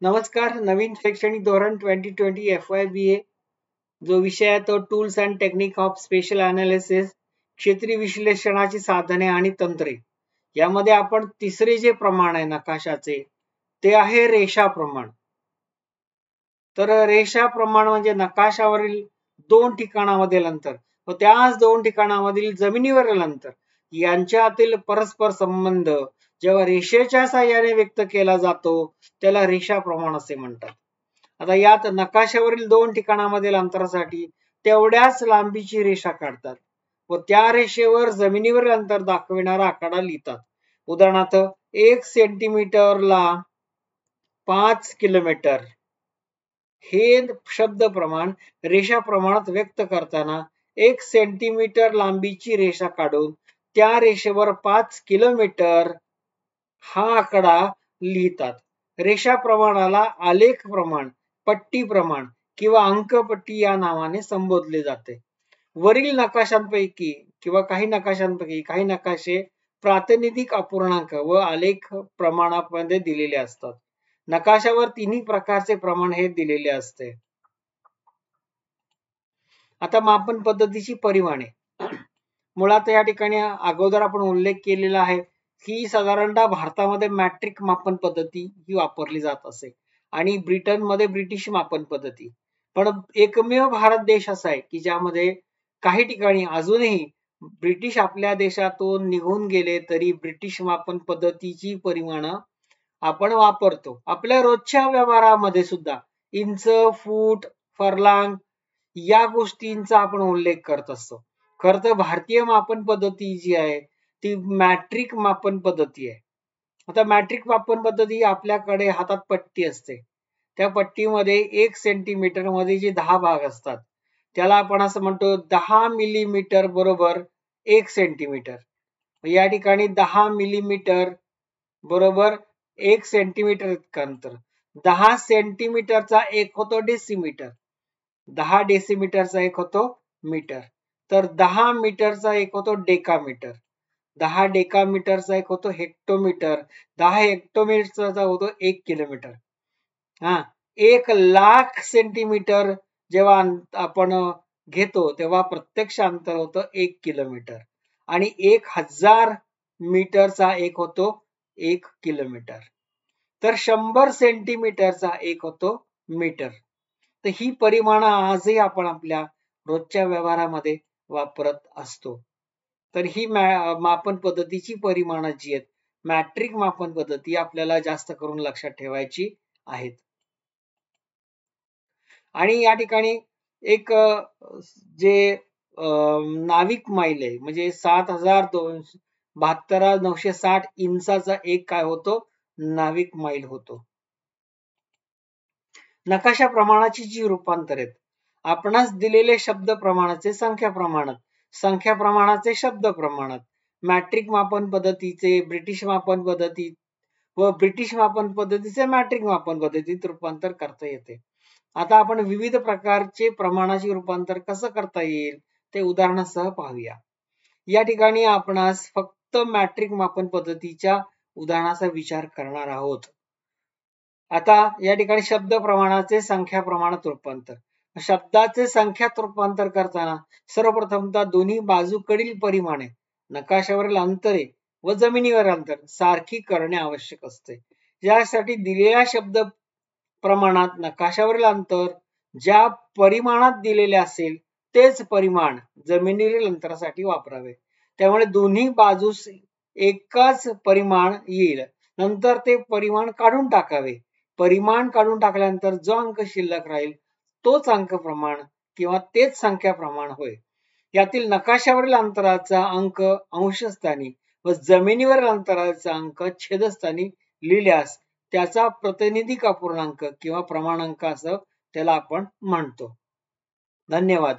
नमस्कार. नवीन शैक्षणिक धोरण 2020 FYBA जो विषय आहे तो tools and technique of special analysis, क्षेत्रीय विश्लेषणाची साधने आणि तंत्रे. यामध्ये आपण तिसरे जे प्रमाण आहे नकाशाचे ते आहे रेषा प्रमाण. तर रेषा प्रमाण म्हणजे नकाशावरील दोन ठिकाणामधील अंतर व त्याच दोन ठिकाणामधील जमिनीवरील अंतर यांच्यातील परस्पर संबंध जेव्हा रेषेच्या साहाय्याने व्यक्त केला जातो त्याला रेषा प्रमाण असे म्हणतात. आता यात नकाशावरील दोन ठिकाणामधील अंतरासाठी तेवढ्याच लांबीची रेषा काढतात व त्या रेषेवर जमिनीवरील अंतर दाखविणारा आकडा लिहितात. उदाहरणार्थ 1 सेंटीमीटरला 5 किलोमीटर हे शब्द प्रमाण रेषा प्रमाणात व्यक्त करताना 1 सेंटीमीटर लांबीची रेषा काढून त्या रेषेवर 5 किलोमीटर हा आकडा लिहितात. रेषा प्रमाणाला आलेख प्रमाण, पट्टी प्रमाण किंवा अंकपट्टी या नावाने संबोधले जाते. वरील नकाशांपैकी किंवा काही नकाशे प्रातिनिधिक अपूर्णांक व आलेख प्रमाणामध्ये दिलेले असतात. नकाशावर तिन्ही प्रकारचे प्रमाण हे दिलेले असते. आता मापन पद्धतीची परिमाणे. मुळात या ठिकाणी अगोदर आपण उल्लेख केलेला आहे की साधारणतः भारतामध्ये मॅट्रिक मापन पद्धती ही वापरली जात असे आणि ब्रिटनमध्ये ब्रिटिश मापन पद्धती. पण एकमेव भारत देश असा आहे की ज्यामध्ये काही ठिकाणी अजूनही ब्रिटिश आपल्या देशातून निघून गेले तरी ब्रिटिश मापन पद्धतीची परिमाणं आपण वापरतो. आपल्या रोजच्या व्यवहारामध्ये सुद्धा इंच, फूट, फरलांग या गोष्टींचा आपण उल्लेख करत असतो. खरं तर भारतीय मापन पद्धती जी आहे ती मॅट्रिक मापन पद्धती आहे. आता मॅट्रिक मापन पद्धती आपल्याकडे हातात पट्टी असते. त्या पट्टीमध्ये 1 सेंटीमीटर मध्ये जे 10 भाग असतात त्याला आपण असं म्हणतो 10 मिलीमीटर बरोबर 1 सेंटीमीटर. या ठिकाणी 10 मिलीमीटर बरोबर 1 सेंटीमीटर इतकं अंतर. 10 सेंटीमीटरचा एक होतो डेसिमीटर, 10 डेसिमीटरचा एक होतो मीटर, तर 10 मीटरचा एक होतो डेकामीटर, 10 डेकामीटरचा एक होतो हेक्टोमीटर, 10 हेक्टोमीटरचा होतो 1 किलोमीटर. 1 लाख सेंटीमीटर जेव्हा आपण घेतो तेव्हा प्रत्यक्ष अंतर होतं 1 किलोमीटर आणि 1000 मीटरचा एक होतो 1 किलोमीटर. तर 100 सेंटीमीटरचा एक होतो मीटर. तर ही परिमाणं आजही आपण आपल्या रोजच्या व्यवहारामध्ये वापरत असतो. तर ही मापन पद्धतीची परिमाणं जी आहेत मॅट्रिक मापन पद्धती आपल्याला जास्त करून लक्षात ठेवायची आहेत. आणि या ठिकाणी एक जे नाविक मैल आहे म्हणजे 72,960 इंचाचा एक काय होतो नाविक मैल होतो. नकाशा प्रमाणाची जी रूपांतर आहेत आपणास दिलेले शब्द प्रमाणाचे संख्या प्रमाणात, संख्या प्रमाणाचे शब्द प्रमाणात, मॅट्रिक मापन पद्धतीचे ब्रिटिश मापन पद्धती व ब्रिटिश मापन पद्धतीचे मॅट्रिक मापन पद्धतीत रूपांतर करता येते. आता आपण विविध प्रकारचे प्रमाणाचे रूपांतर कसं करता येईल ते उदाहरणासह पाहूया. या ठिकाणी आपणास फक्त मॅट्रिक मापन पद्धतीच्या उदाहरणाचा विचार करणार आहोत. आता या ठिकाणी शब्द प्रमाणाचे संख्या प्रमाणात रूपांतर. शब्दाचे संख्यात रूपांतर करताना सर्वप्रथमतः दोन्ही बाजूकडील परिमाणे, नकाशावरील अंतरे व जमिनीवरील अंतर सारखी करणे आवश्यक असते. यासाठी दिलेल्या शब्द प्रमाणात नकाशावरील अंतर ज्या परिमाणात दिलेले असेल तेच परिमाण जमिनीवरील अंतरासाठी वापरावे. त्यामुळे दोन्ही बाजूस एकाच परिमाण येईल. नंतर ते परिमाण काढून टाकावे. परिमाण काढून टाकल्यानंतर जो अंक शिल्लक राहील तोच अंक प्रमाण किंवा तेच संख्या प्रमाण होय. यातील नकाशावरील अंतराचा अंक अंशस्थानी व जमिनीवरील अंतराचा अंक छेदस्थानी लिहिल्यास त्याचा प्रातिनिधिक अपूर्णांक किंवा प्रमाणांक असं त्याला आपण म्हणतो. धन्यवाद.